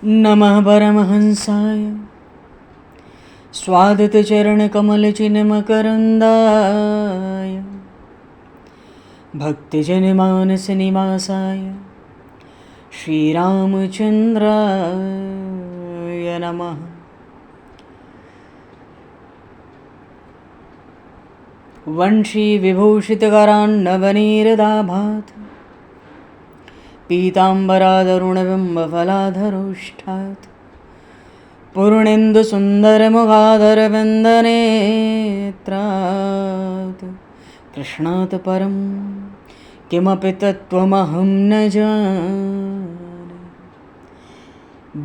नमः परमहंसाय स्वादतचरणकमलचिन्मकरन्दाय भक्तिजनमानसनिवासाय श्रीरामचन्द्राय नमः। वंशीविभूषितकरान्नवनीरदाभात् पीताम्बरादरुणबिम्बफलाधरोष्ठात् पूर्णेन्दुसुन्दरमुखादरविन्दनेत्रात् कृष्णात् परं किमपि तत्त्वमहं न जाने।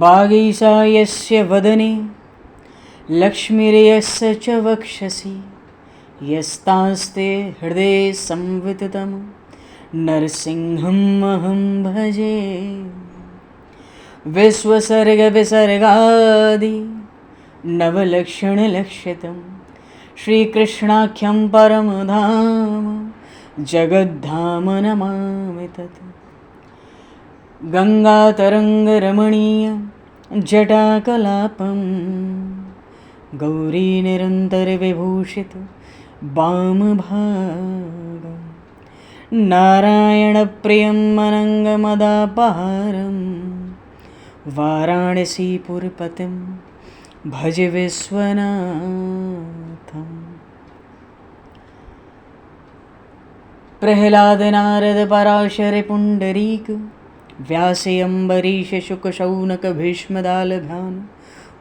वागीशा यस्य वदने लक्ष्मीर्यस्य च वक्षसि यस्तास्ते हृदये संविततं नरसिंहम् अहं भजे। विश्वसर्गविसर्गादि नवलक्षणलक्षितं श्रीकृष्णाख्यं परमधाम जगद्धाम नमामि तत्। गङ्गातरङ्गरमणीयं जटाकलापं गौरीनिरन्तरविभूषितं वामभागं नारायणप्रियं अनङ्गमदापहारं वाराणसीपुरपतिं भज विश्वनाथम्। प्रह्लादनारदपराशरपुण्डरीक व्यासेऽम्बरीशशुकशौनकभीष्मदालभान्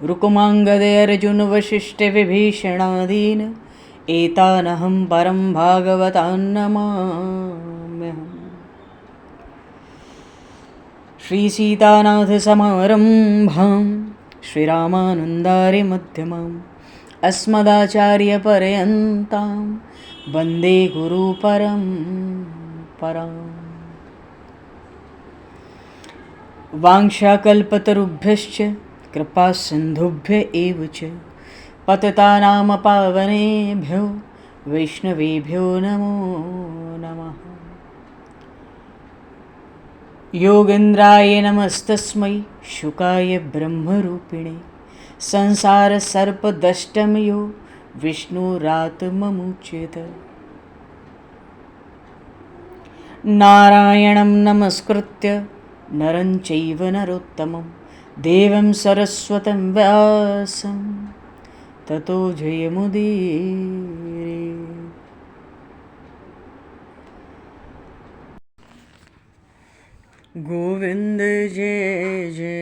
रुक्माङ्गदेऽर्जुनवसिष्ठविभीषणादीन् एतानहं परं भागवतान् नमाम्यहम्। श्रीसीतानाथसमारम्भां श्रीरामानन्दार्यमध्यमाम् अस्मदाचार्यपर्यन्तां वन्दे गुरुपरम्पराम्। वाञ्छाकल्पतरुभ्यश्च कृपासिन्धुभ्य एव च पतितानां पावनेभ्यो वैष्णवेभ्यो नमो नमः। योगेन्द्राय नमस्तस्मै शुकाय ब्रह्मरूपिणे संसारसर्पदष्टमयो विष्णुरात्ममुच्यते। नारायणं नमस्कृत्य नरं चैव नरोत्तमं देवं सरस्वतं व्यासं ततो जयमुदीरये। गोविंद जय जय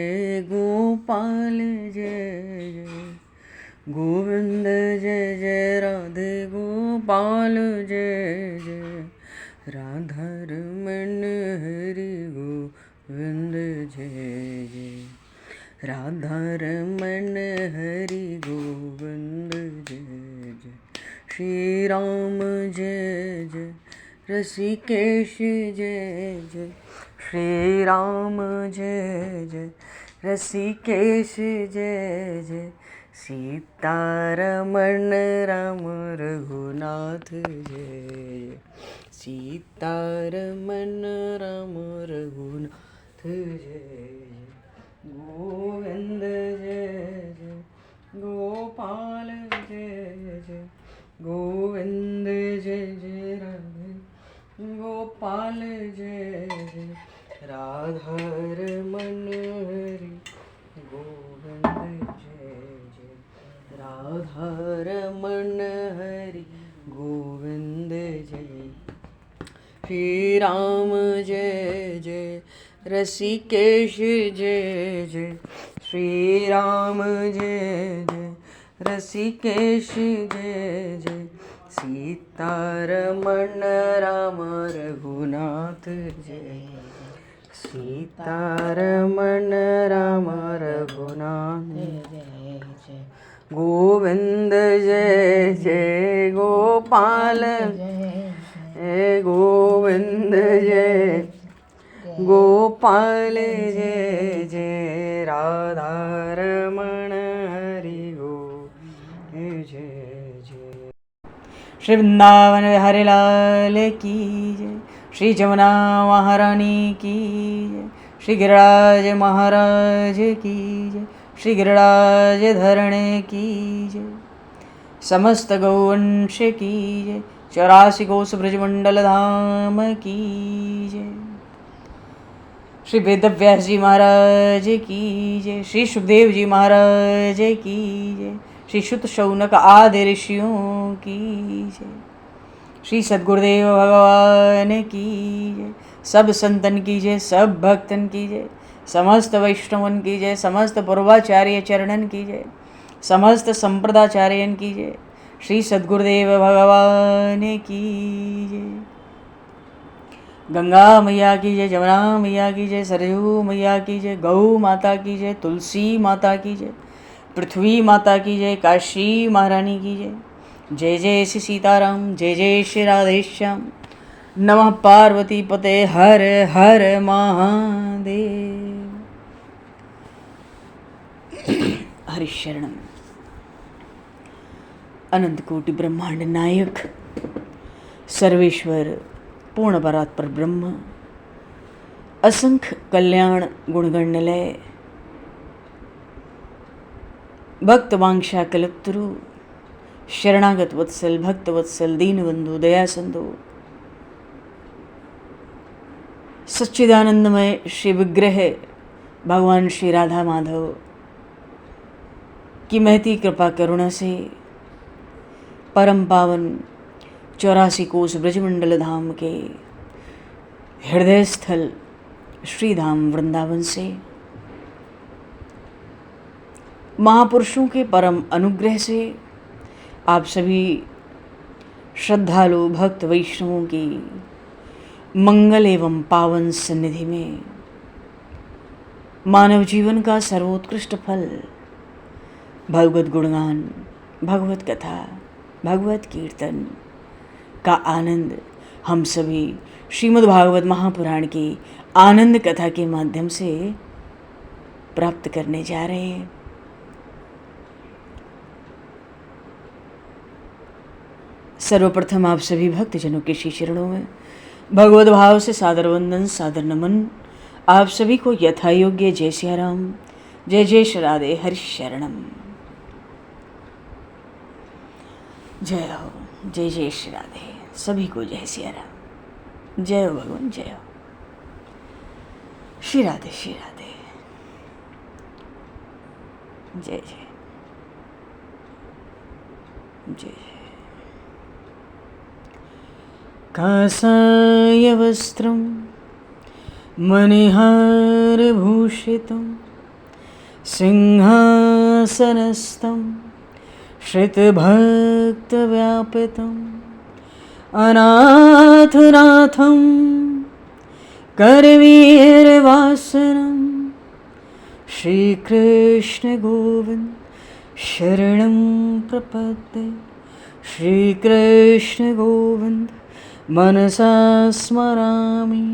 गोपाल जय जय गोविंद जय जय राधे गोपाल जय जय राधा रमण हरि गोविंद जय जय राधा रमण हरि गोविंद जय जय श्री राम जय जय ऋषिकेश जय जय श्री राम जय जय ऋषिकेश जय जय सीतारमण राम रघुनाथ जय सीतारमण राम रघुनाथ जय गोविंद जय जय गोपाल जय जय गोविंद जय जय राधे गोपाल जय जय राधा रमण हरि गोविंद जय जय राधा रमण हरि गोविंद जय श्री राम जय जय ऋषिकेश जय जय श्री राम जय जय ऋषिकेश जय जय सीतारमण राम रघुनाथ जय सीतारमण राम रघुनाथ जय जय गोविंद जय जय गोपाल जय गोविंद जय गोपाल जय जय राधा रमण हरि गोविंद जय जय श्री वृंदावन बिहारी लाल की जय श्री जमुना महारानी की जय श्री गिरिराज महाराज की जय, श्री गिरिराज धरणे की जय, समस्त गौवंश की जय, 84 कोस ब्रजमंडल धाम की जय, श्री वेदव्यास जी महाराज की जय, श्री सुखदेव जी महाराज की जय, श्री शुत शौनक आदि ऋषियों की जय, श्री सद्गुरुदेव भगवान की जय, सब संतन की जय, सब भक्तन की जय, समस्त वैष्णवन की जय, समस्त पूर्वाचार्य चरणन की जय, समस्त संप्रदाचार्यन की जय, श्री सद्गुरुदेव भगवान की जय। गंगा मैया की जय, जमुना मैया की जय, सरयू मैया की जय, गौ माता की जय, तुलसी माता की जय, पृथ्वी माता की जय, काशी महारानी की जय। जय जय श्री सीताराम, जय जय श्री राधेश्याम। नमः पार्वती पते हर हर महादेव। हरिशरणम। अनंत कोटि ब्रह्मांड नायक सर्वेश्वर पूर्ण परात्पर ब्रह्म, असंख्य कल्याण गुणगणलय, भक्त वांछा कल्पतरु, शरणागत वत्सल, भक्त वत्सल, दीनबंधु, दया सिंधु, सच्चिदानंदमय श्री विग्रह भगवान श्री राधा माधव की महती कृपा करुणा से परम पावन 84 कोस ब्रजमंडल धाम के हृदय स्थल श्री धाम वृंदावन से महापुरुषों के परम अनुग्रह से आप सभी श्रद्धालु भक्त वैष्णवों की मंगल एवं पावन सन्निधि में मानव जीवन का सर्वोत्कृष्ट फल भगवत गुणगान, भगवत कथा, भगवत कीर्तन का आनंद हम सभी श्रीमद् भागवत महापुराण की आनंद कथा के माध्यम से प्राप्त करने जा रहे हैं। सर्वप्रथम आप सभी भक्तजनों के श्री चरणों में भगवत भाव से सादर वंदन, सादर नमन। आप सभी को यथा योग्य जय सिया राम, जय जय श्री राधे, हरि शरणम। जय हो, जय जय श्री राधे, सभी को जय सिया राम, जय हो भगवान, जय हो श्री राधे, श्री राधे, जय जय जय जय। कासाय वस्त्रं मणिहारभूषितं सिंहासनस्थं श्रितभक्तव्यापितम् अनाथनाथं करवीरवासनं श्रीकृष्ण गोविंद शरणं प्रपद्ये। श्रीकृष्ण गोविंद मनसा स्मरामि।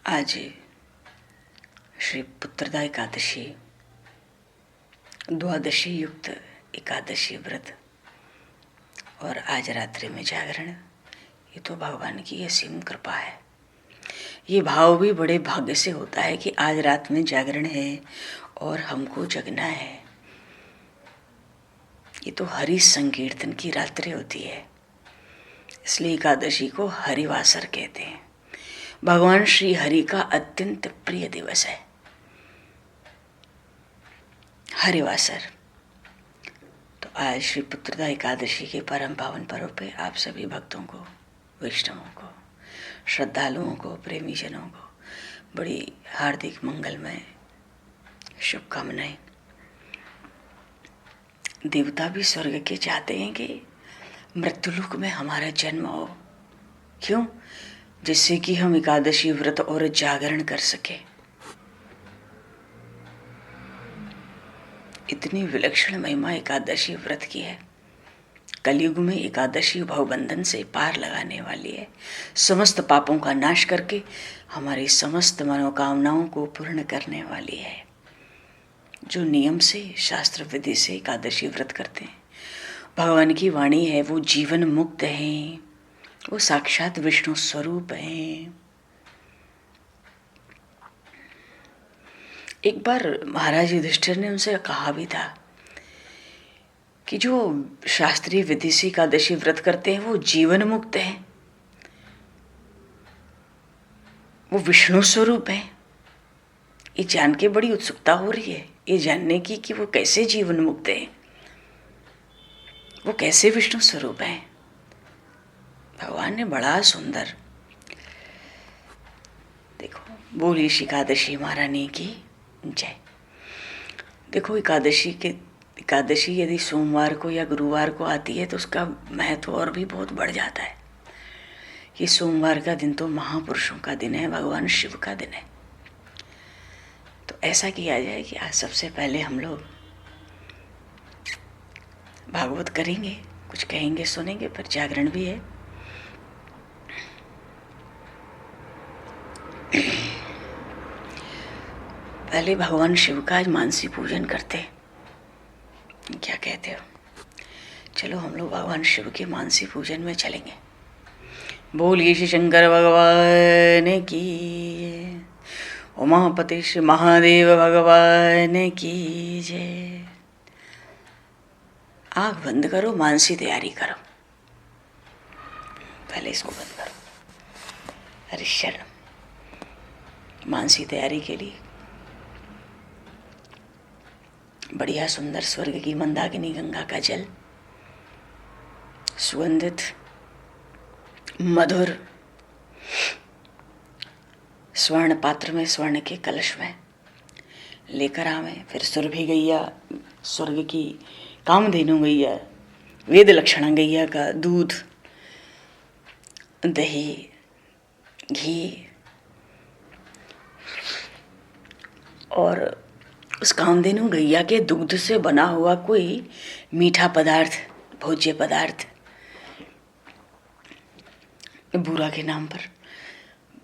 आज श्री पुत्रदा एकादशी, द्वादशी युक्त एकादशी व्रत और आज रात्रि में जागरण, ये तो भगवान की असीम कृपा है। ये भाव भी बड़े भाग्य से होता है कि आज रात में जागरण है और हमको जगना है। ये तो हरि संकीर्तन की रात्रि होती है, इसलिए एकादशी को हरिवासर कहते हैं। भगवान श्री हरि का अत्यंत प्रिय दिवस है हरिवासर। तो आज श्री पुत्रदा एकादशी के परम पावन पर्व पे आप सभी भक्तों को, वैष्णवों को, श्रद्धालुओं को, प्रेमी जनों को बड़ी हार्दिक मंगलमय शुभकामनाएं। देवता भी स्वर्ग के चाहते हैं कि मृत्युलोक में हमारा जन्म हो। क्यों? जिससे कि हम एकादशी व्रत और जागरण कर सके। इतनी विलक्षण महिमा एकादशी व्रत की है। कलयुग में एकादशी भवबंधन से पार लगाने वाली है। समस्त पापों का नाश करके हमारी समस्त मनोकामनाओं को पूर्ण करने वाली है। जो नियम से, शास्त्र विधि से एकादशी व्रत करते हैं, भगवान की वाणी है, वो जीवन मुक्त हैं, वो साक्षात विष्णु स्वरूप हैं। एक बार महाराज युधिष्ठिर ने उनसे कहा भी था कि जो शास्त्रीय विधि से एकादशी व्रत करते हैं वो जीवन मुक्त हैं, वो विष्णु स्वरूप हैं। ये जान के बड़ी उत्सुकता हो रही है ये जानने की कि वो कैसे जीवन मुक्त हैं, वो कैसे विष्णु स्वरूप हैं। भगवान ने बड़ा सुंदर, देखो, बोली एकादशी महारानी की जय। देखो, एकादशी यदि सोमवार को या गुरुवार को आती है तो उसका महत्व और भी बहुत बढ़ जाता है। ये सोमवार का दिन तो महापुरुषों का दिन है, भगवान शिव का दिन है। तो ऐसा किया जाए कि आज सबसे पहले हम लोग भागवत करेंगे, कुछ कहेंगे सुनेंगे, फिर जागरण भी है। पहले भगवान शिव का आज मानसी पूजन करते, क्या कहते हो? चलो हम लोग भगवान शिव के मानसी पूजन में चलेंगे। बोलिए श्री शंकर भगवान की, उमापति श्री महादेव भगवान की जय। आँख बंद करो, मानसी तैयारी करो। पहले इसको बंद करो। अरे शरण, मानसी तैयारी के लिए बढ़िया सुंदर स्वर्ग की मंदाकिनी गंगा का जल, सुगंधित मधुर स्वर्ण पात्र में, स्वर्ण के कलश में लेकर आवे। फिर सुरभि गैया, स्वर्ग की कामधेनु गैया, वेद लक्षणा गैया का दूध, दही, घी और उस कामधेनु गैया के दुग्ध से बना हुआ कोई मीठा पदार्थ, भोज्य पदार्थ, बूरा के नाम पर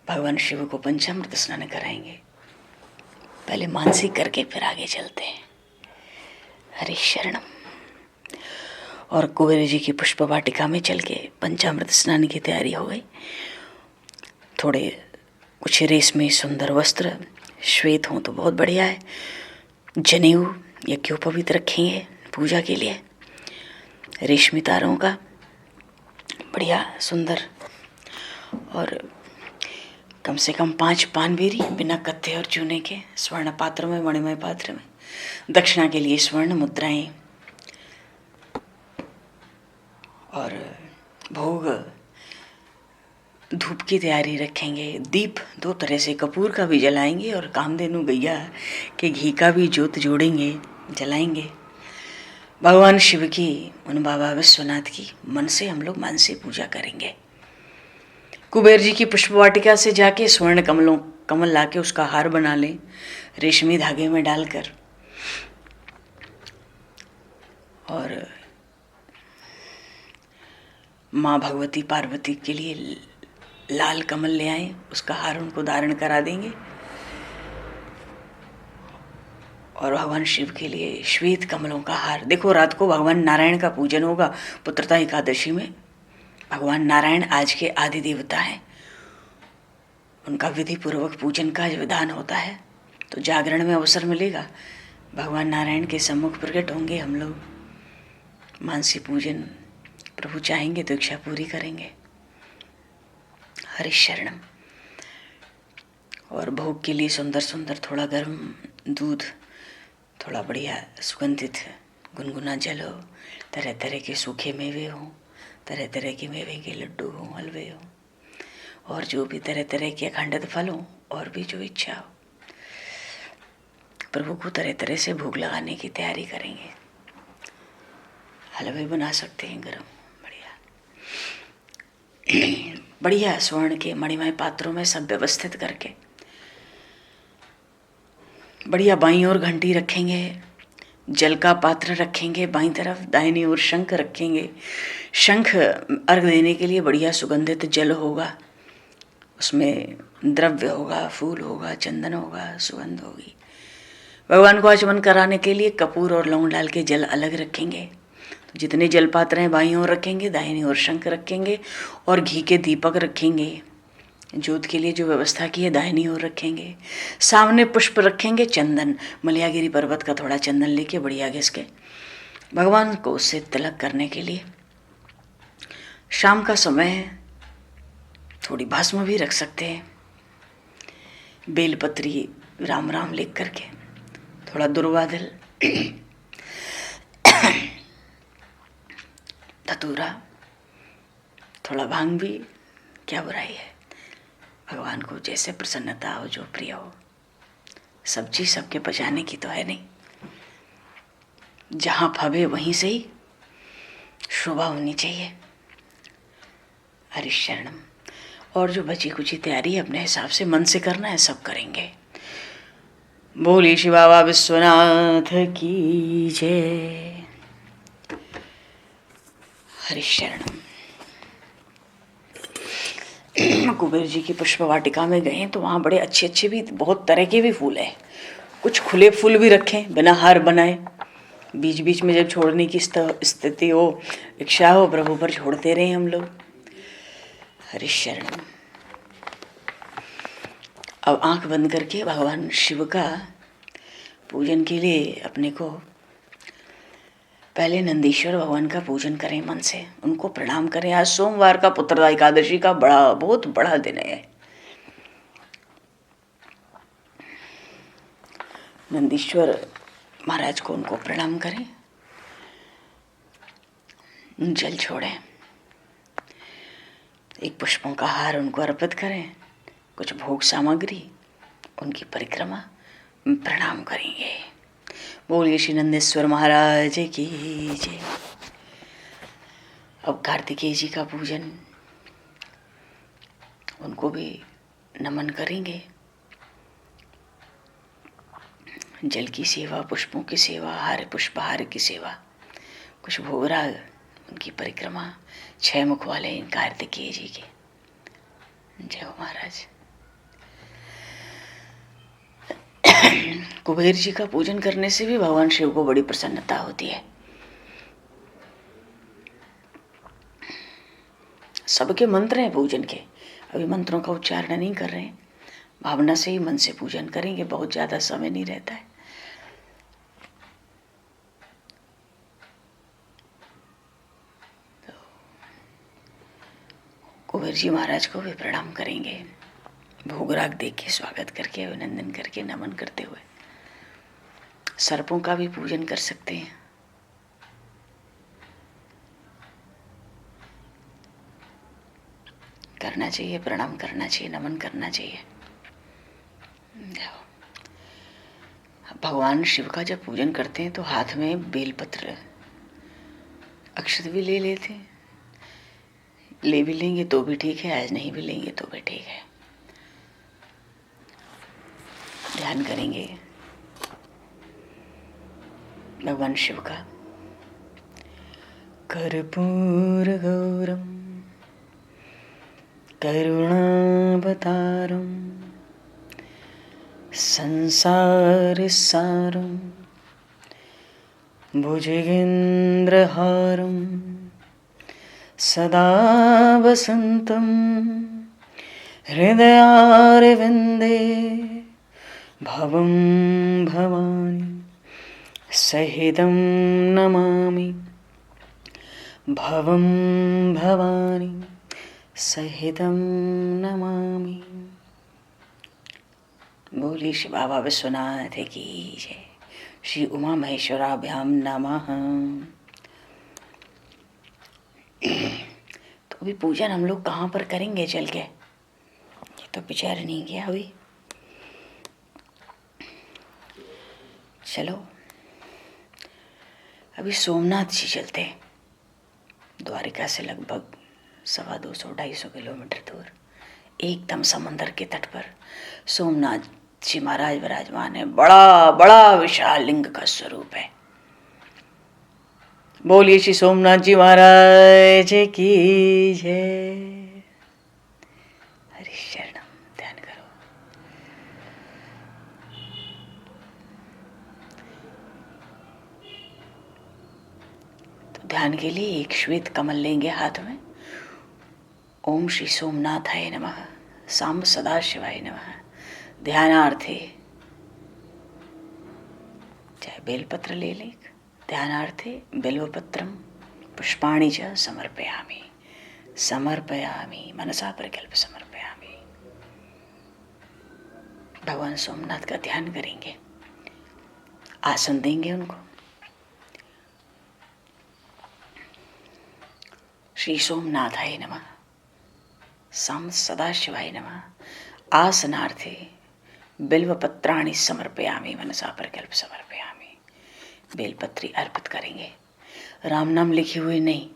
भगवान शिव को पंचामृत स्नान कराएंगे। पहले मानसिक करके फिर आगे चलते हैं। हरे शरणम। और कुबेर जी की पुष्प वाटिका में चल के पंचामृत स्नान की तैयारी हो गई। थोड़े कुछ रेशमी सुंदर वस्त्र, श्वेत हों तो बहुत बढ़िया है, जनेऊ यज्ञोपवीत रखेंगे पूजा के लिए, रेशमी तारों का बढ़िया सुंदर, और कम से कम 5 पानबेरी बिना कत्थे और चूने के, स्वर्ण पात्र में, मणिमय पात्र में, दक्षिणा के लिए स्वर्ण मुद्राएं, और भोग धूप की तैयारी रखेंगे। दीप 2 तरह से, कपूर का भी जलाएंगे और कामधेनु गैया के घी का भी ज्योत जोड़ेंगे, जलाएंगे। भगवान शिव की, उन बाबा विश्वनाथ की मन से हम लोग मानसी पूजा करेंगे। कुबेर जी की पुष्प वाटिका से जाके स्वर्ण कमल लाके उसका हार बना लें, रेशमी धागे में डालकर, और माँ भगवती पार्वती के लिए लाल कमल ले आए, उसका हार उनको धारण करा देंगे। और भगवान शिव के लिए श्वेत कमलों का हार। देखो, रात को भगवान नारायण का पूजन होगा पुत्रता एकादशी में। भगवान नारायण आज के आदि देवता हैं, उनका विधि पूर्वक पूजन का विधान होता है। तो जागरण में अवसर मिलेगा, भगवान नारायण के सम्मुख प्रकट होंगे हम लोग। मानसी पूजन प्रभु चाहेंगे तो इच्छा पूरी करेंगे। हरि शरणम। और भोग के लिए सुंदर सुंदर थोड़ा गर्म दूध, थोड़ा बढ़िया सुगंधित गुनगुना जल हो, तरह तरह के सूखे मेवे हों, तरह तरह के मेवे के लड्डू हों, हलवे हों, और जो भी तरह तरह के अखंडित फल हों, और भी जो इच्छा हो। प्रभु को तरह तरह से भोग लगाने की तैयारी करेंगे। हलवे बना सकते हैं गरम, बढ़िया बढ़िया स्वर्ण के मणिमय पात्रों में सब व्यवस्थित करके। बढ़िया बाईं ओर घंटी रखेंगे, जल का पात्र रखेंगे बाईं तरफ, दाहिनी ओर शंख रखेंगे। शंख अर्घ देने के लिए बढ़िया सुगंधित जल होगा, उसमें द्रव्य होगा, फूल होगा, चंदन होगा, सुगंध होगी। भगवान को आचमन कराने के लिए कपूर और लौंग डाल के जल अलग रखेंगे। तो जितने जल पात्र हैं बाईं ओर रखेंगे, दाहिनी ओर शंख रखेंगे, और घी के दीपक रखेंगे। ज्योत के लिए जो व्यवस्था की है दाहिनी ओर रखेंगे। सामने पुष्प रखेंगे, चंदन, मलयागिरी पर्वत का थोड़ा चंदन लेके बढ़िया घिस के भगवान को उससे तिलक करने के लिए। शाम का समय है, थोड़ी भस्म भी रख सकते हैं, बेलपत्री राम राम लिख करके, थोड़ा दुर्वादिल, धतूरा, थोड़ा भांग भी, क्या बुराई है। भगवान को जैसे प्रसन्नता हो, जो प्रिय हो। सब्जी सबके पचाने की तो है नहीं, जहाँ फबे वहीं से ही शोभा होनी चाहिए। हरिशरणम। और जो बची कुची तैयारी अपने हिसाब से मन से करना है, सब करेंगे। बोले श्री बाबा विश्वनाथ की जय। हरिशरणम। कुबेर जी की पुष्प वाटिका में गए तो वहाँ बड़े अच्छे अच्छे भी, बहुत तरह के भी फूल हैं। कुछ खुले फूल भी रखें बिना हार बनाए, बीच बीच में जब छोड़ने की स्थिति हो, इच्छा हो, प्रभु पर छोड़ते रहे हम लोग। हरिशरण। अब आंख बंद करके भगवान शिव का पूजन के लिए अपने को, पहले नंदीश्वर भगवान का पूजन करें मन से, उनको प्रणाम करें। आज सोमवार का पुत्रदा एकादशी का बहुत बड़ा दिन है। नंदीश्वर महाराज को उनको प्रणाम करें, जल छोड़ें, एक पुष्पों का हार उनको अर्पित करें, कुछ भोग सामग्री, उनकी परिक्रमा, प्रणाम करेंगे। बोलिए श्री नंदेश्वर महाराज की जय। अब कार्तिकेय जी का पूजन, उनको भी नमन करेंगे। जल की सेवा, पुष्पों की सेवा, हार पुष्पहार की सेवा, कुछ भोगराग, उनकी परिक्रमा, 6 मुख वाले इन कार्तिकेय जी के। जय हो महाराज। कुबेर जी का पूजन करने से भी भगवान शिव को बड़ी प्रसन्नता होती है। सबके मंत्र हैं पूजन के, अभी मंत्रों का उच्चारण नहीं कर रहे हैं, भावना से ही मन से पूजन करेंगे, बहुत ज्यादा समय नहीं रहता है। तो कुबेर जी महाराज को भी प्रणाम करेंगे, भोगराग देख के, स्वागत करके, अभिनंदन करके, नमन करते हुए। सर्पों का भी पूजन कर सकते हैं। करना चाहिए, प्रणाम करना चाहिए, नमन करना चाहिए। भगवान शिव का जब पूजन करते हैं तो हाथ में बेलपत्र, अक्षत भी ले लेते हैं। ले भी लेंगे तो भी ठीक है, आज नहीं भी लेंगे तो भी ठीक है। ध्यान करेंगे भगवान शिव का। कर्पूर गौरम करुणावतारम संसार सारम भुजगेन्द्रहारम सदा वसंतम हृदयारविंदे भवं भवानी सहितं नमामि। भवं भवानी सहितं नमामि। बोली श्री बाबा विश्वनाथ की जय। श्री उमा महेश्वराभ्याम नमः। तो अभी पूजन हम लोग कहाँ पर करेंगे चल के, ये तो विचार नहीं किया अभी। चलो अभी सोमनाथ जी चलते हैं, द्वारिका से लगभग 250-250 किलोमीटर दूर, एकदम समंदर के तट पर सोमनाथ जी महाराज विराजमान है। बड़ा बड़ा विशाल लिंग का स्वरूप है। बोलिए श्री सोमनाथ जी महाराज की जय। हरि शरणम। ध्यान करो। तो ध्यान के लिए एक श्वेत कमल लेंगे हाथ में। ओम श्री सोमनाथाय नमः। साम सदाशिवाय नमः। ध्यानार्थे चाहे बेलपत्र ले ले, ध्यानार्थे बेलवपत्रम पुष्पाणि च समर्पयामि। समर्पयामि मनसा परिकल्प समर्पयामि। भगवान सोमनाथ का ध्यान करेंगे, आसन देंगे उनको। श्री सोमनाथाय नमः। साम सदाशिवाय नमः। आसनार्थे बिल्वपत्राणि समर्पयामि मनसा परिकल्प समर्पयामि। बेलपत्री अर्पित करेंगे। राम नाम लिखे हुए नहीं,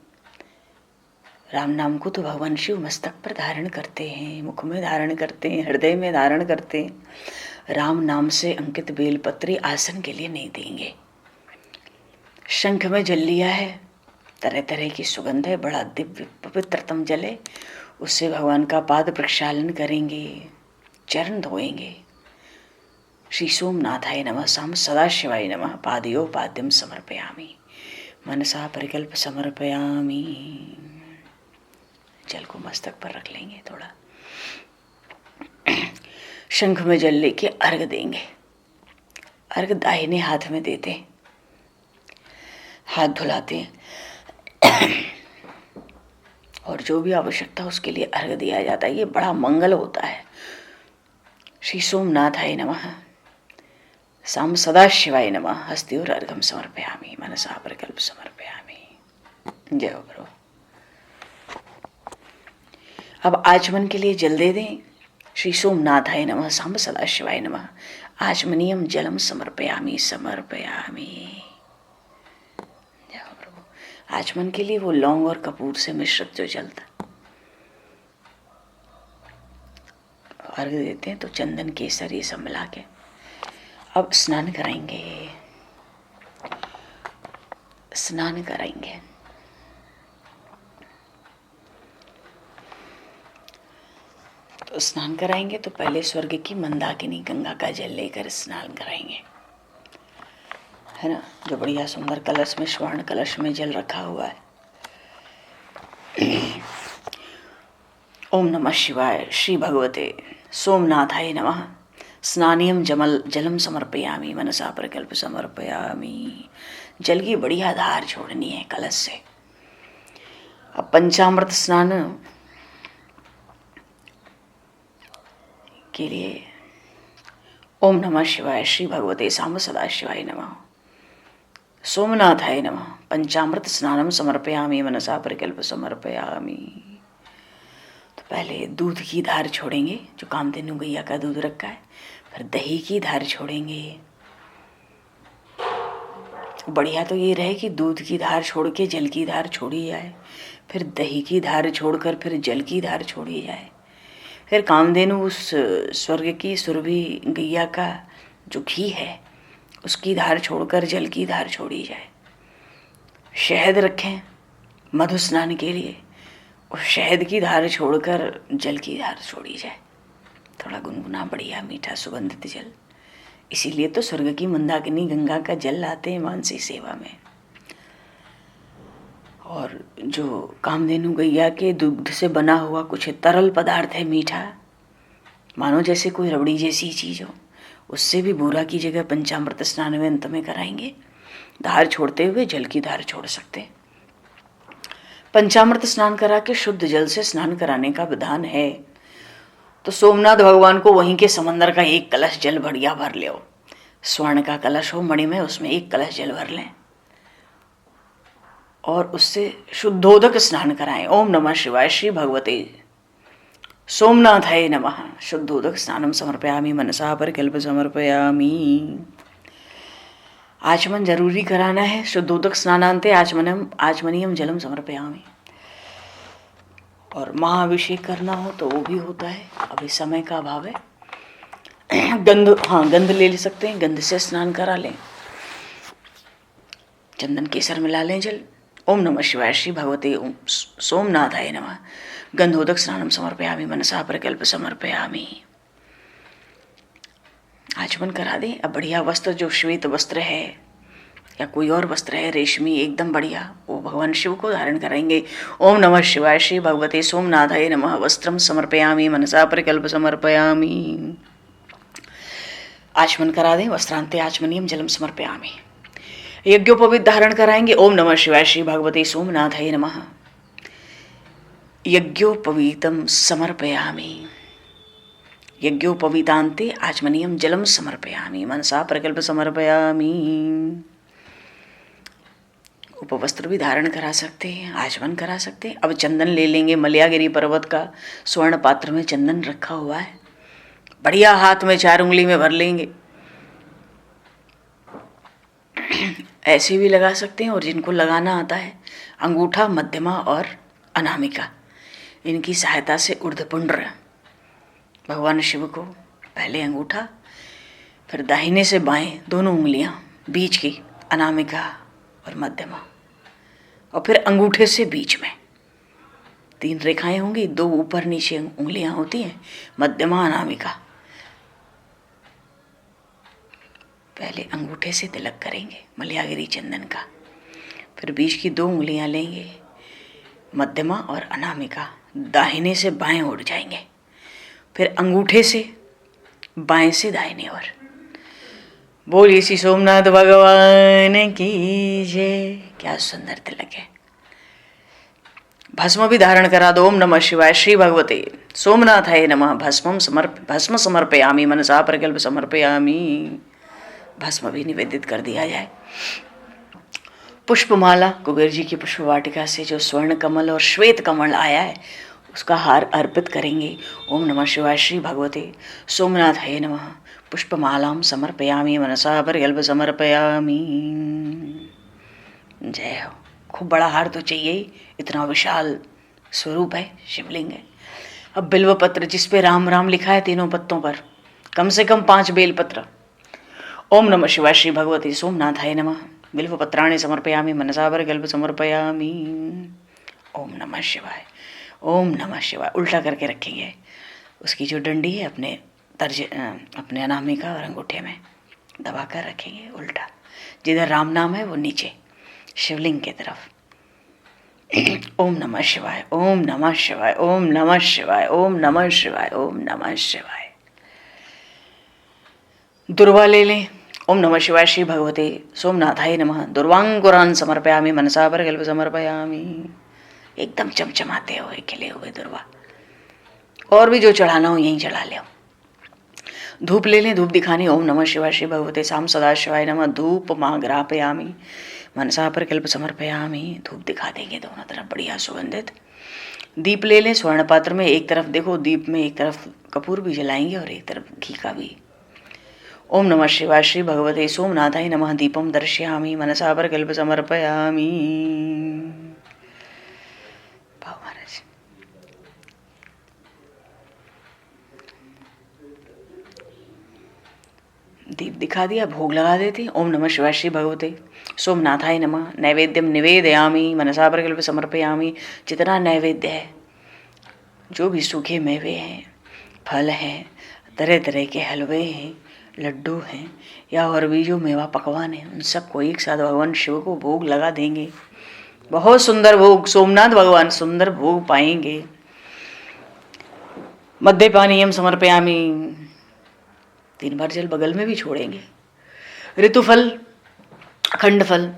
राम नाम को तो भगवान शिव मस्तक पर धारण करते हैं, मुख में धारण करते हैं, हृदय में धारण करते हैं। राम नाम से अंकित बेलपत्री आसन के लिए नहीं देंगे। शंख में जल लिया है, तरह तरह की सुगंध है, बड़ा दिव्य पवित्रतम जल है, उससे भगवान का पाद प्रक्षालन करेंगे, चरण धोएंगे। श्री सोमनाथाय नमः। साम सदाशिवाय नमः। पादयो पाद्यम समर्पयामि मनसा परिकल्प समर्पयामि। जल को मस्तक पर रख लेंगे थोड़ा। शंख में जल लेके अर्घ देंगे। अर्घ दाहिने हाथ में देते, हाथ धुलाते और जो भी आवश्यकता उसके लिए अर्घ दिया जाता है। ये बड़ा मंगल होता है। श्री सोमनाथाय नमः। साम सदाशिवाय नमः। हस्तियोर अर्घम समर्पयामि मनसा परिकल्प समर्पयामि। जय हो प्रभु। अब आचमन के लिए जल दे दें। श्री सोमनाथाय नमः। साम सदाशिवाय नमः। आचमनीयम जलम समर्पयामि समर्पयामि। जय हो प्रभु। आचमन के लिए वो लौंग और कपूर से मिश्रित जो जल था अर्घ देते हैं, तो चंदन केसर ये सब मिला के अब स्नान कराएंगे। स्नान कराएंगे। तो स्नान कराएंगे तो पहले स्वर्ग की मंदाकिनी गंगा का जल लेकर स्नान कराएंगे, है ना, जो बढ़िया सुंदर कलश में, स्वर्ण कलश में जल रखा हुआ है। ओम नमः शिवाय। श्री भगवते सोमनाथाय नमः। स्नानियम जलम समर्पयामि मनसा परिकल्प समर्पयामि। जल की बढ़िया धार छोड़नी है कलश से। अब पंचामृत स्नान के लिए ओम नमः शिवाय। श्री भगवते साम सदाशिवाय नमः। सोमनाथाय नमः। पंचामृत स्नानम समर्पयामि मनसा परिकल्प समर्पयामि। तो पहले दूध की धार छोड़ेंगे, जो कामधेनु गैया का दूध रखा है। फिर दही की धार छोड़ेंगे। बढ़िया तो ये रहे कि दूध की धार छोड़ के जल की धार छोड़ी जाए, फिर दही की धार छोड़कर फिर जल की धार छोड़ी जाए, फिर कामधेनु उस स्वर्ग की सुरभि गैया का जो घी है उसकी धार छोड़कर जल की धार छोड़ी जाए। शहद रखें मधु स्नान के लिए, उस शहद की धार छोड़कर जल की धार छोड़ी जाए। थोड़ा गुनगुना बढ़िया मीठा सुगंधित जल। इसीलिए तो स्वर्ग की मंदाकिनी गंगा का जल लाते हैं मानसी सेवा में। और जो कामधेनु गैया के दुग्ध से बना हुआ कुछ तरल पदार्थ है मीठा, मानो जैसे कोई रबड़ी जैसी चीज हो, उससे भी बूरा की जगह पंचामृत स्नान में अंत में कराएंगे। धार छोड़ते हुए जल की धार छोड़ सकते। पंचामृत स्नान करा के शुद्ध जल से स्नान कराने का विधान है। तो सोमनाथ भगवान को वहीं के समंदर का एक कलश जल बढ़िया भर ले। स्वर्ण का कलश हो मणि में, उसमें एक कलश जल भर लें और उससे शुद्धोदक स्नान कराएं। ओम नमः शिवाय। श्री भगवते सोमनाथाय नमः। शुद्धोदक स्नानम समर्पयामि मनसा परिकल्प समर्पयामि। आचमन जरूरी कराना है। शुद्धोदक स्नानांते आचमनीयम जलम समर्पयामि। और महाअभिषेक करना हो तो वो भी होता है, अभी समय का अभाव है। गंध ले सकते हैं, गंध से स्नान करा लें। चंदन केसर मिला लें जल। ओम नमः शिवाय। श्री भगवते सोमनाथाय नमः। गंधोदक स्नानम समर्पयामि मनसा परिकल्प समर्पयामि। आचमन करा दें। अब बढ़िया वस्त्र, जो श्वेत वस्त्र है या कोई और वस्त्र है रेशमी एकदम बढ़िया, वो भगवान शिव को धारण कराएंगे। ओम नमः शिवाय। श्री भगवते सोमनाथाय नमः। वस्त्रम समर्पयामि मनसा परिकल्प समर्पयामि। आचमन करा दें। वस्त्रांते आचमनीयम जलम समर्पयामि। यज्ञोपवीत धारण कराएंगे। ओम नमः शिवाय। श्री भगवते सोमनाथाय नमः। यज्ञोपवीतम समर्पयामि। यज्ञोपवीतांते आचमनीयम जलम समर्पयामि मनसा प्रकल्प समर्पयामि। उपवस्त्र भी धारण करा सकते हैं, आचमन करा सकते हैं। अब चंदन ले लेंगे। मलयागिरी पर्वत का स्वर्ण पात्र में चंदन रखा हुआ है, बढ़िया हाथ में 4 उंगली में भर लेंगे। ऐसे भी लगा सकते हैं, और जिनको लगाना आता है अंगूठा, मध्यमा और अनामिका, इनकी सहायता से ऊर्ध्वपुंड्र भगवान शिव को पहले अंगूठा, फिर दाहिने से बाएं दोनों उंगलियां, बीच की अनामिका और मध्यमा, और फिर अंगूठे से बीच में 3 रेखाएं होंगी, 2 ऊपर नीचे उंगलियां होती हैं, मध्यमा अनामिका। पहले अंगूठे से तिलक करेंगे मलयागिरी चंदन का, फिर बीच की 2 उंगलियां लेंगे, मध्यमा और अनामिका, दाहिने से बाएं उड़ जाएंगे, फिर अंगूठे से बाएं से दाहिने ओर। बोलिए श्री सोमनाथ भगवान की जय। क्या सुंदर तिलक है। भस्म भी धारण करा दो। ओम नमः शिवाय। श्री भगवते सोमनाथाय नमः। भस्म समर्पयामि मनसा प्रकल्प समर्पयामि। भस्म भी निवेदित कर दिया जाए। पुष्पमाला कुबेर जी की पुष्प वाटिका से जो स्वर्ण कमल और श्वेत कमल आया है, उसका हार अर्पित करेंगे। ओम नमः शिवाय। श्री भगवते सोमनाथाय नमः। पुष्पमालां समर्पयामि मनसा परिकल्प समर्पयामि। जय हो। खूब बड़ा हार तो चाहिए ही, इतना विशाल स्वरूप है, शिवलिंग है। अब बिल्व पत्र जिस पे राम राम लिखा है, तीनों पत्तों पर कम से कम 5 बेल पत्र। ओम नमः शिवाय। श्री भगवते सोमनाथाय नमः। बिल्व पत्राणि समर्पयामि मनसा परिकल्प समर्पयामि। ओम नमः शिवाय। ओम नमः शिवाय। उल्टा करके रखेंगे। उसकी जो डंडी है अपने अनामिका और अंगूठे में दबा कर रखेंगे उल्टा। जिधर राम नाम है वो नीचे शिवलिंग की तरफ। ओम नमः शिवाय। ओम नमः शिवाय। ओम नमः शिवाय। ओम नमः शिवाय। ओम नमः शिवाय। दुर्वा ले लें। ओम नमः शिवाय। श्री भगवते सोमनाथाय नमः। दुर्वांकुरान् समर्पयामि मनसा परिकल्प समर्पयामि। एकदम चमचमाते हुए खिले हुए दुर्वा, और भी जो चढ़ाना हो यहीं चढ़ा ले। धूप ले लें। धूप दिखानी। ओम नमः शिवाय। श्री भगवते साम सदा शिवाय नमः। धूप माँ ग्रापयामि मनसा परिकल्प समर्पयामि। धूप दिखा देंगे दोनों तरफ बढ़िया सुगंधित। दीप ले लें। स्वर्ण पात्र में एक तरफ देखो, दीप में एक तरफ कपूर भी जलाएंगे और एक तरफ घी का भी। ओम नमः शिवाय। श्री भगवते सोमनाथाय नमः। दीपम दर्शयामि मनसा परिकल्प समर्पयामि। दीप दिखा दिया, भोग लगा देते। ओम नमः शिवाय। श्री भगवते सोमनाथाय नमः। नैवेद्यम निवेदयामि मनसा परिकल्प समर्पयामि। जितना नैवेद्य है, जो भी सूखे मेवे हैं, फल हैं, तरह तरह के हलवे हैं, लड्डू हैं, या और भी जो मेवा पकवान है, उन सबको एक साथ भगवान शिव को भोग लगा देंगे। बहुत सुंदर भोग, सोमनाथ भगवान सुंदर भोग पाएंगे। मद्यपानीयम समर्पयामि। 3 बार जल बगल में भी छोड़ेंगे। ऋतुफल, अखंड फल।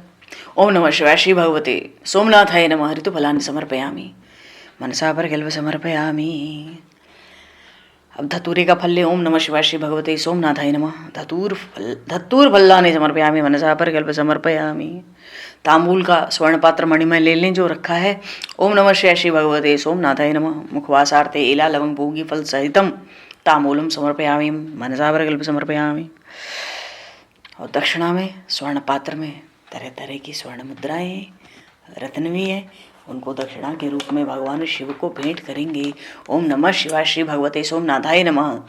ओम नमः शिवाय। श्री भगवते सोमनाथाय नमः। ऋतुफलानि समर्पयामि मनसा परिकल्प समर्पयामि। अब धतूरे का फल ले। ओम नमः शिवाय। श्री भगवते सोमनाथाय नमः। धतूर फलानि समर्पयामि मनसा परिकल्प समर्पयामि। तांबूल का स्वर्ण पात्र मणिमय ले लें जो रखा है। ओम नमः शिवाय। श्री भगवते सोमनाथाय नमः। मुखवासार्थे एला लवंग भोगी फल सहितम तांबूलम समर्पयामि मनसा परिकल्प समर्पयामि। और दक्षिणा में स्वर्ण पात्र में तरह तरह की स्वर्ण मुद्राएं, रत्न भी है, उनको दक्षिणा के रूप में भगवान शिव को भेंट करेंगे। ओम नमः शिवाय। श्री भगवते सोमनाथाय नमः।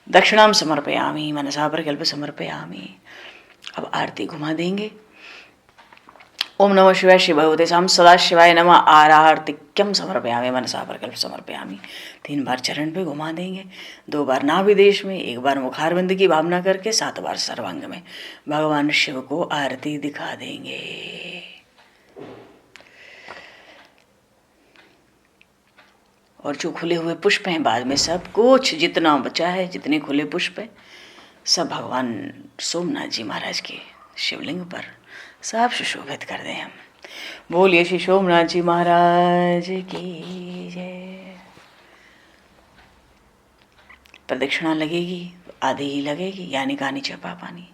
दक्षिणाम समर्पयामि मनसा परिकल्प समर्पयामि। अब आरती घुमा देंगे। ओम नमः शिवाय श्री भगवते साम सदा शिवाय नमः आरतिक्यम समर्पयामि मनसा प्रकल्प समर्पयामि। 3 बार चरण पे घुमा देंगे, 2 बार नाभि देश में, 1 बार मुखारविंद की भावना करके, 7 बार सर्वांग में भगवान शिव को आरती दिखा देंगे। और जो खुले हुए पुष्प हैं बाद में सब कुछ जितना बचा है, जितने खुले पुष्प हैं सब भगवान सोमनाथ जी महाराज के शिवलिंग पर सब सुशोभित कर दें हम। बोलिए श्री सोमनाथ जी महाराज की जय। प्रदक्षिणा लगेगी, आधी ही लगेगी, यानी कानी च पापानि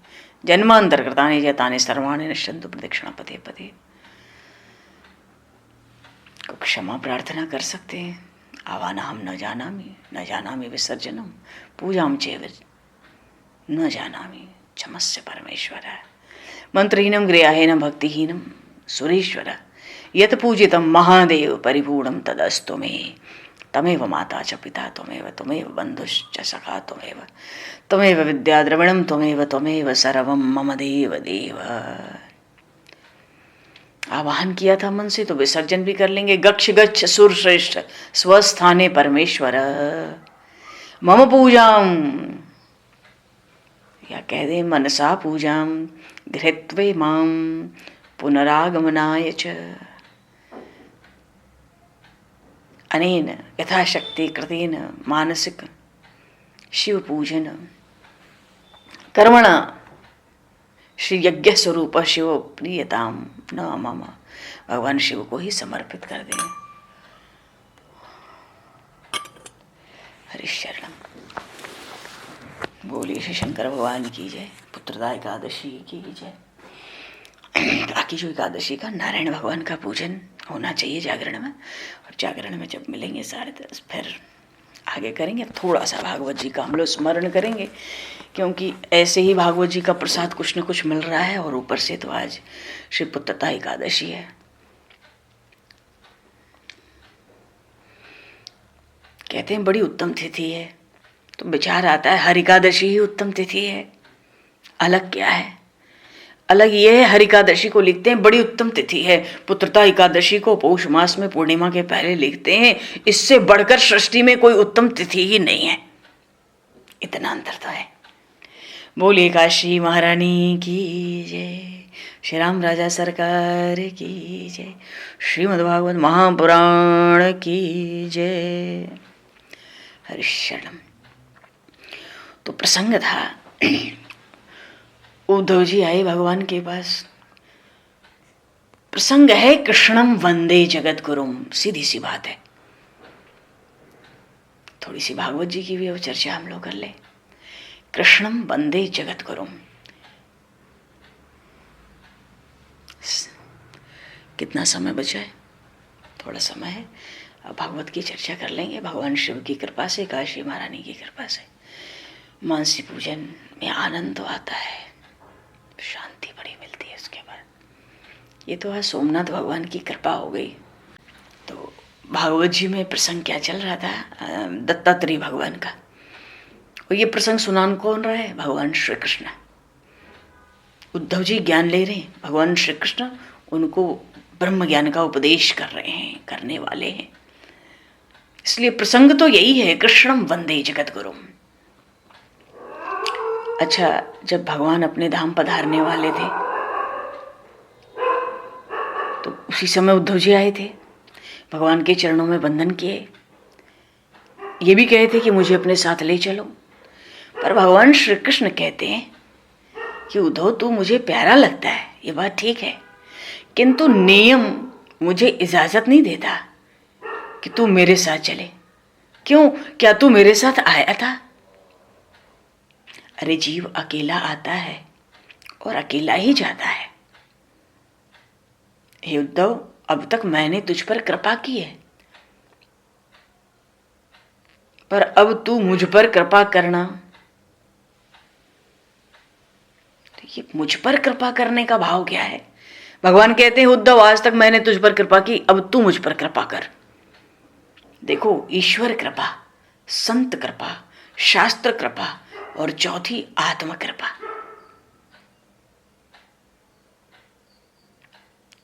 जन्मांतरकृतानि जतानि सर्वाणि नश्यन्तु प्रदक्षिणा पदे पदे। को क्षमा प्रार्थना कर सकते हैं। आवानाहं न जानामि विसर्जनम पूजाम चैव न जानामि क्षमस्य परमेश्वर। मंत्रहीनम गृहहीनम भक्तिहीनम सुरेश्वर यत पूजितम महादेव परिपूर्णम तदस्तु मे। तमेव माता च पिता त्वमेव बंधुश्च सखा त्वमेव विद्या द्रविणम त्वमेव सर्वम मम देव देव। आवाहन किया था मन से तो विसर्जन भी कर लेंगे। गच्छ गच्छ सुर श्रेष्ठ स्वस्थाने परमेश्वर मम पूजाम, या कह दे मनसा पूजाम घृत्वे माम पुनरागमनाय च। अनेन यथाशक्ति कृतेन मानसिक शिव पूजन कर्मणा श्री यज्ञ स्वरूप शिव प्रियताम न मम। भगवान शिव को ही समर्पित कर दें। हरिशरणम। बोलिए श्री शंकर भगवान की जय। पुत्रदा एकादशी की जय। बाकी जो एकादशी का नारायण भगवान का पूजन होना चाहिए जागरण में, और जागरण में जब मिलेंगे 10:30 फिर आगे करेंगे। थोड़ा सा भागवत जी का हम लोग स्मरण करेंगे, क्योंकि ऐसे ही भागवत जी का प्रसाद कुछ न कुछ मिल रहा है, और ऊपर से तो आज श्री पुत्रदा एकादशी है। कहते हैं बड़ी उत्तम तिथि है, तो विचार आता है हर एकादशी ही उत्तम तिथि है। अलग क्या है? अलग ये है, हर एकादशी को लिखते हैं बड़ी उत्तम तिथि है, पुत्रदा एकादशी को पौष मास में पूर्णिमा के पहले लिखते हैं। इससे बढ़कर सृष्टि में कोई उत्तम तिथि ही नहीं है। इतना अंतर तो है। बोलिए काशी महारानी की जय। श्री राम राजा सरकार की जय। श्रीमद्भागवत महापुराण की जय। हरिशरणम। तो प्रसंग था, उद्धव जी आए भगवान के पास। प्रसंग है कृष्णम वंदे जगत गुरुम। सीधी सी बात है। थोड़ी सी भागवत जी की भी वो चर्चा हम लोग कर ले। कृष्णम वंदे जगत गुरुम। कितना समय बचा है? थोड़ा समय है। अब भागवत की चर्चा कर लेंगे भगवान शिव की कृपा से, काशी महारानी की कृपा से। मानसी पूजन में आनंद तो आता है, शांति बड़ी मिलती है उसके बाद। ये तो है सोमनाथ भगवान की कृपा हो गई। तो भागवत जी में प्रसंग क्या चल रहा था? दत्तात्रेय भगवान का। और ये प्रसंग सुनान कौन रहा है? भगवान श्री कृष्ण। उद्धव जी ज्ञान ले रहे हैं, भगवान श्री कृष्ण उनको ब्रह्म ज्ञान का उपदेश कर रहे हैं, करने वाले हैं। इसलिए प्रसंग तो यही है, कृष्णम वंदे जगत गुरुम। अच्छा, जब भगवान अपने धाम पधारने वाले थे तो उसी समय उद्धव जी आए थे, भगवान के चरणों में वंदन किए। ये भी कहे थे कि मुझे अपने साथ ले चलो। पर भगवान श्री कृष्ण कहते हैं कि उद्धव तू मुझे प्यारा लगता है, ये बात ठीक है, किंतु नियम मुझे इजाजत नहीं देता कि तू मेरे साथ चले। क्यों? क्या तू मेरे साथ आया था? अरे जीव अकेला आता है और अकेला ही जाता है। हे उद्धव, अब तक मैंने तुझ पर कृपा की है, पर अब तू मुझ पर कृपा करना। तो ये मुझ पर कृपा करने का भाव क्या है? भगवान कहते हैं उद्धव, आज तक मैंने तुझ पर कृपा की, अब तू मुझ पर कृपा कर। देखो, ईश्वर कृपा, संत कृपा, शास्त्र कृपा, और चौथी आत्म कृपा।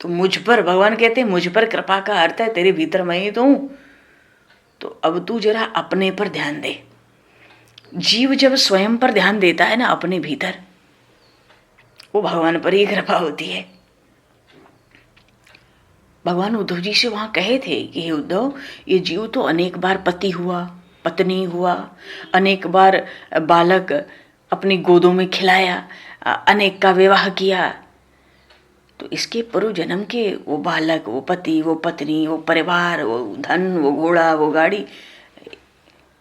तो मुझ पर, भगवान कहते हैं मुझ पर कृपा का अर्थ है तेरे भीतर मैं ही तो हूं। तो अब तू जरा अपने पर ध्यान दे। जीव जब स्वयं पर ध्यान देता है ना, अपने भीतर, वो भगवान पर ही कृपा होती है। भगवान उद्धव जी से वहां कहे थे कि हे उद्धव, ये जीव तो अनेक बार पति हुआ, पत्नी हुआ, अनेक बार बालक अपनी गोदों में खिलाया, अनेक का विवाह किया। तो इसके पूर्व जन्म के वो बालक, वो पति, वो पत्नी, वो परिवार, वो धन, वो घोड़ा, वो गाड़ी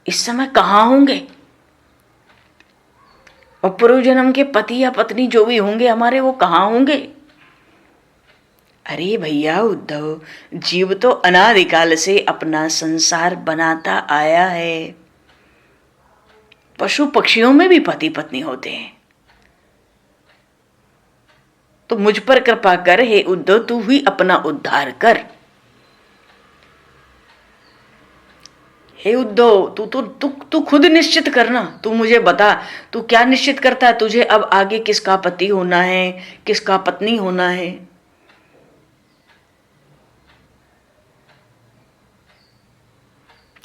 इस समय कहाँ होंगे? और पूर्व जन्म के पति या पत्नी जो भी होंगे हमारे, वो कहाँ होंगे? अरे भैया उद्धव, जीव तो अनादिकाल से अपना संसार बनाता आया है। पशु पक्षियों में भी पति पत्नी होते हैं। तो मुझ पर कृपा कर हे उद्धव, तू ही अपना उद्धार कर। हे उद्धव, तू खुद निश्चित करना। तू मुझे बता, तू क्या निश्चित करता है तुझे अब आगे किसका पति होना है, किसका पत्नी होना है?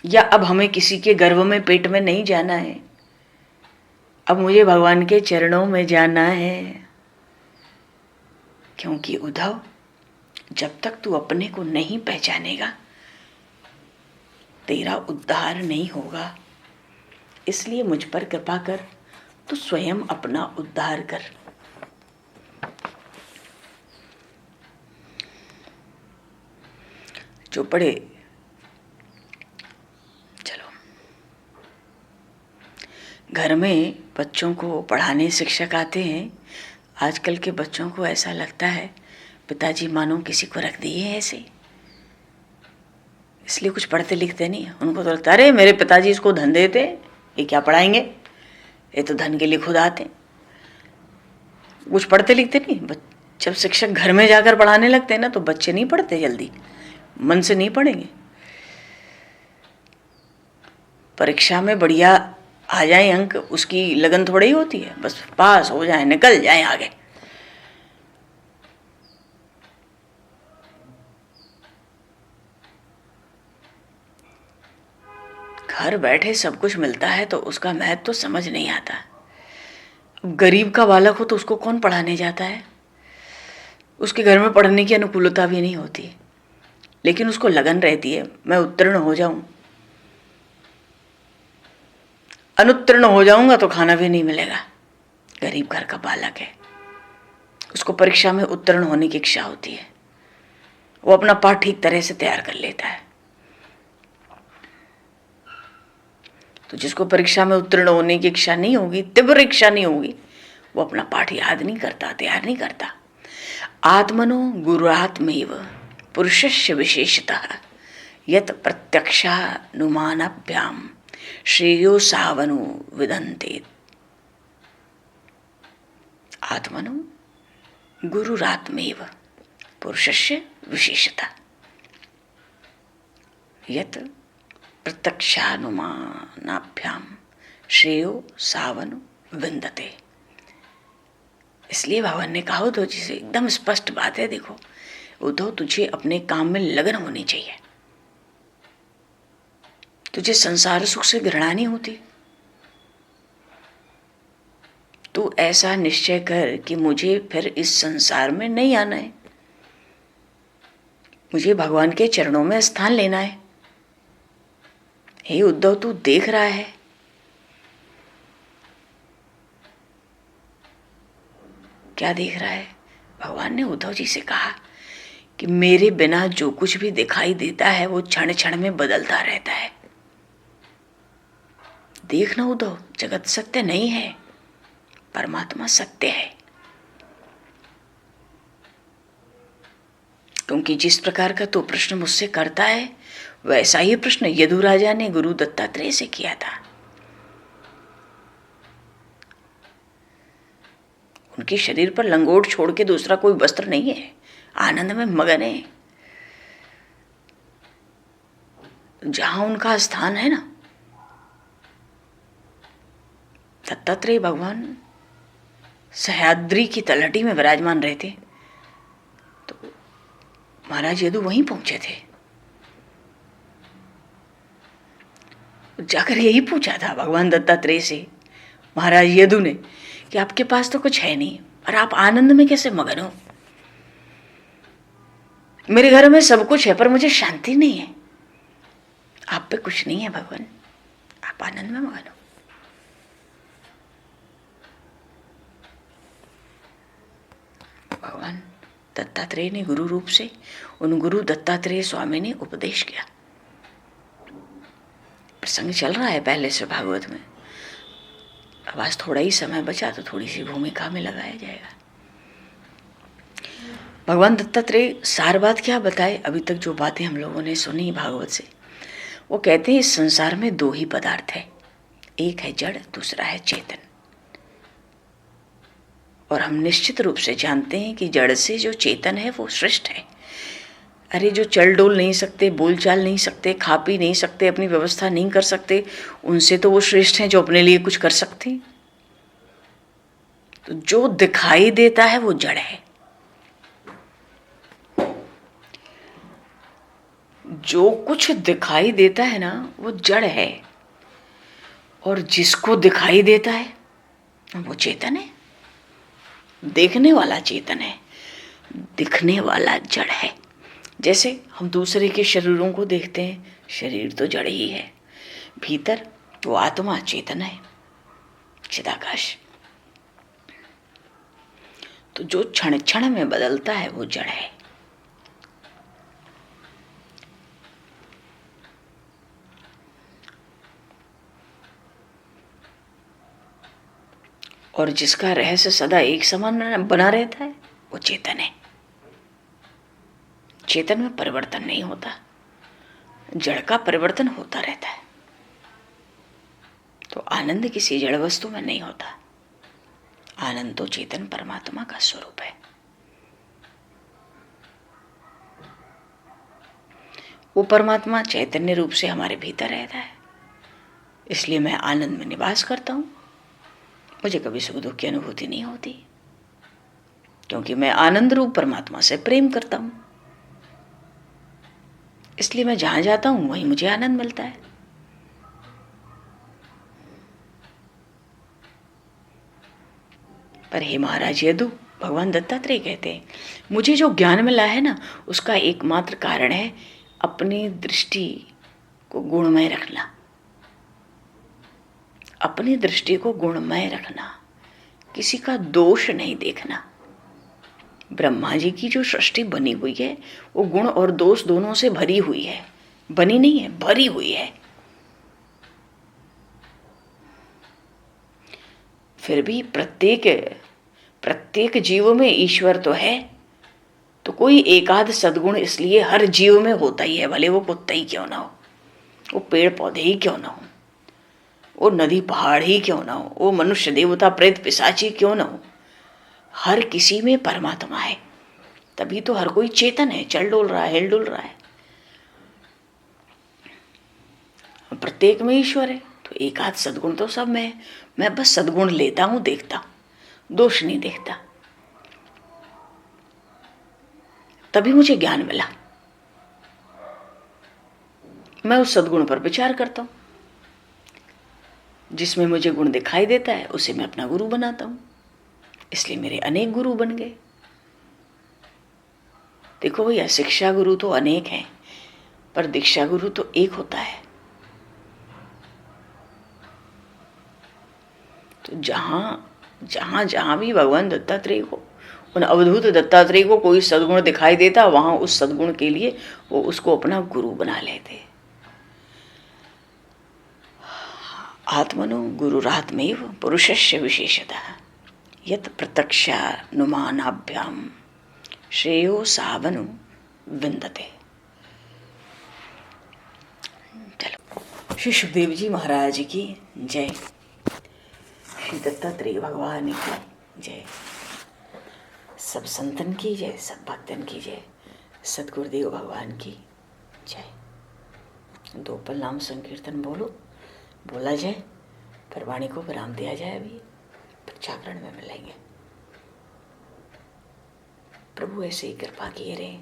या अब हमें किसी के गर्भ में, पेट में नहीं जाना है, अब मुझे भगवान के चरणों में जाना है। क्योंकि उद्धव, जब तक तू अपने को नहीं पहचानेगा तेरा उद्धार नहीं होगा। इसलिए मुझ पर कृपा कर, तू स्वयं अपना उद्धार कर। जो पढ़े, चलो घर में बच्चों को पढ़ाने शिक्षक आते हैं। आजकल के बच्चों को ऐसा लगता है पिताजी मानो किसी को रख दिए हैं ऐसे, इसलिए कुछ पढ़ते लिखते नहीं। उनको तो लगता है अरे मेरे पिताजी इसको धन देते, ये क्या पढ़ाएंगे, ये तो धन के लिए खुद आते। कुछ पढ़ते लिखते नहीं। जब शिक्षक घर में जाकर पढ़ाने लगते हैं ना, तो बच्चे नहीं पढ़ते जल्दी, मन से नहीं पढ़ेंगे। परीक्षा में बढ़िया आ जाए अंक, उसकी लगन थोड़ी ही होती है, बस पास हो जाए, निकल जाए आगे। घर बैठे सब कुछ मिलता है तो उसका महत्व तो समझ नहीं आता। अब गरीब का बालक हो तो उसको कौन पढ़ाने जाता है? उसके घर में पढ़ने की अनुकूलता भी नहीं होती, लेकिन उसको लगन रहती है मैं उत्तीर्ण हो जाऊं। अनुत्तीर्ण हो जाऊंगा तो खाना भी नहीं मिलेगा। गरीब घर का बालक है, उसको परीक्षा में उत्तीर्ण होने की इच्छा होती है, वो अपना पाठ ठीक तरह से तैयार कर लेता है। तो जिसको परीक्षा में उत्तीर्ण होने की इच्छा नहीं होगी, तीव्र इच्छा नहीं होगी, वो अपना पाठ याद नहीं करता, तैयार नहीं करता। आत्मनो गुरुरात्मैव पुरुषस्य विशेषतः यत प्रत्यक्षानुमानाभ्याम श्रेयो सावनु विदन्ते। आत्मनो गुरुरात्मैव पुरुषस्य विशेषतः यत प्रत्यक्षानुमानाभ्याम श्रेयो सावनु विन्दते। इसलिए भगवान ने कहा उद्धव जी से, एकदम स्पष्ट बात है। देखो उद्धव, तुझे अपने काम में लगन होनी चाहिए। तुझे संसार सुख से घृणा नहीं होती। तू ऐसा निश्चय कर कि मुझे फिर इस संसार में नहीं आना है, मुझे भगवान के चरणों में स्थान लेना है। हे उद्धव, तू देख रहा है क्या देख रहा है? भगवान ने उद्धव जी से कहा कि मेरे बिना जो कुछ भी दिखाई देता है वो क्षण क्षण में बदलता रहता है। देखना उद्धव, जगत सत्य नहीं है, परमात्मा सत्य है। क्योंकि जिस प्रकार का तू प्रश्न मुझसे करता है, वैसा ही प्रश्न यदु राजा ने गुरु दत्तात्रेय से किया था। उनके शरीर पर लंगोट छोड़ के दूसरा कोई वस्त्र नहीं है, आनंद में मगन है। जहां उनका स्थान है ना, दत्तात्रेय भगवान सह्याद्री की तलहटी में विराजमान रहते। तो महाराज यदु वहीं पहुंचे थे। जाकर यही पूछा था भगवान दत्तात्रेय से महाराज यदु ने कि आपके पास तो कुछ है नहीं और आप आनंद में कैसे मगन हो? मेरे घर में सब कुछ है पर मुझे शांति नहीं है। आप पे कुछ नहीं है भगवान, आप आनंद में मगन हो। भगवान दत्तात्रेय ने गुरु रूप से उन गुरु दत्तात्रेय स्वामी ने उपदेश किया। प्रसंग चल रहा है पहले से भागवत में। अब आज थोड़ा ही समय बचा तो थोड़ी सी भूमिका में लगाया जाएगा। भगवान दत्तात्रेय सार बात क्या बताए? अभी तक जो बातें हम लोगों ने सुनी भागवत से, वो कहते हैं इस संसार में दो ही पदार्थ है, एक है जड़, दूसरा है चेतन। और हम निश्चित रूप से जानते हैं कि जड़ से जो चेतन है वो श्रेष्ठ है। अरे जो चल डोल नहीं सकते, बोल चाल नहीं सकते, खा पी नहीं सकते, अपनी व्यवस्था नहीं कर सकते, उनसे तो वो श्रेष्ठ हैं जो अपने लिए कुछ कर सकते हैं। तो जो दिखाई देता है वो जड़ है, जो कुछ दिखाई देता है ना वो जड़ है, और जिसको दिखाई देता है वो चेतन है। देखने वाला चेतन है, दिखने वाला जड़ है। जैसे हम दूसरे के शरीरों को देखते हैं, शरीर तो जड़ ही है, भीतर वो आत्मा चेतन है, चिदाकाश। तो जो क्षण क्षण में बदलता है वो जड़ है। और जिसका रहस्य सदा एक समान बना रहता है वो चेतन है। चेतन में परिवर्तन नहीं होता, जड़ का परिवर्तन होता रहता है। तो आनंद किसी जड़ वस्तु में नहीं होता, आनंद तो चेतन परमात्मा का स्वरूप है। वो परमात्मा चैतन्य रूप से हमारे भीतर रहता है, इसलिए मैं आनंद में निवास करता हूं। मुझे कभी सुख दुख की अनुभूति नहीं होती, क्योंकि मैं आनंद रूप परमात्मा से प्रेम करता हूं। इसलिए मैं जहां जाता हूं वहीं मुझे आनंद मिलता है। पर हे महाराज यदु, भगवान दत्तात्रेय कहते हैं मुझे जो ज्ञान मिला है ना, उसका एकमात्र कारण है अपनी दृष्टि को गुणमय रखना, अपनी दृष्टि को गुणमय रखना, किसी का दोष नहीं देखना। ब्रह्मा जी की जो सृष्टि बनी हुई है वो गुण और दोष दोनों से भरी हुई है, बनी नहीं है, भरी हुई है। फिर भी प्रत्येक जीव में ईश्वर तो है, तो कोई एकाध सद्गुण इसलिए हर जीव में होता ही है, भले वो कुत्ता ही क्यों ना हो, वो पेड़ पौधे ही क्यों ना हो, वो नदी पहाड़ ही क्यों ना हो, वो मनुष्य देवता प्रेत पिशाची क्यों ना हो, हर किसी में परमात्मा है। तभी तो हर कोई चेतन है, चल डोल रहा है, हिल डुल रहा है। प्रत्येक में ईश्वर है, तो एक आध सद्गुण तो सब में है। मैं बस सद्गुण लेता हूं, देखता हूं, दोष नहीं देखता। तभी मुझे ज्ञान मिला। मैं उस सद्गुण पर विचार करता हूं, जिसमें मुझे गुण दिखाई देता है उसे मैं अपना गुरु बनाता हूं। इसलिए मेरे अनेक गुरु बन गए। देखो भैया, शिक्षा गुरु तो अनेक हैं, पर दीक्षा गुरु तो एक होता है। तो जहां भी भगवान दत्तात्रेय को, उन अवधूत दत्तात्रेय को कोई सद्गुण दिखाई देता, वहां उस सद्गुण के लिए वो उसको अपना गुरु बना लेते। आत्मनो गुरुरात्मैव पुरुषस्य विशेषतः यत् प्रत्यक्षानुमानाभ्याम श्रेयो सावनु विंदते। चलो, श्री सुखदेव जी महाराज की जय, श्री दत्तात्रेय भगवान की जय, सब संतन की जय, सब भक्तन की जय, सतगुरुदेव भगवान की जय। दो पल नाम संकीर्तन बोलो, बोला जाए, फिर वाणी को विराम दिया जाए। अभी फिर जागरण में मिलेंगे। प्रभु ऐसे ही कृपा किए रहे,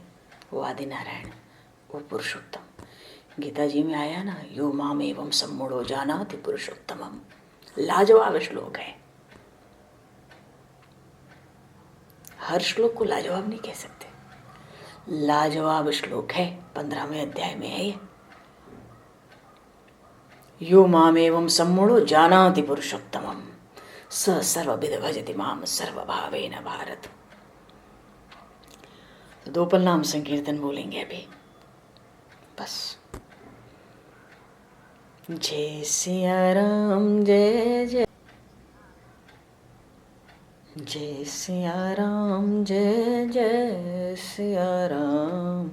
वो आदिनारायण, वो पुरुषोत्तम। गीता जी में आया ना, यो माम एवं सम्मूढ़ो जानाति पुरुषोत्तमम। लाजवाब श्लोक है। हर श्लोक को लाजवाब नहीं कह सकते, लाजवाब श्लोक है। 15वें अध्याय में है ये। यो माम एवं सम्मूढ़ो जानाति पुरुषोत्तमम स सर्वविद भजति माम सर्वभावेन भारत। दोपल नाम संकीर्तन बोलेंगे अभी बस। जय सिया राम जय जय, जय सिया राम जय जय सिया राम।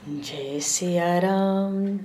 जय सिया राम।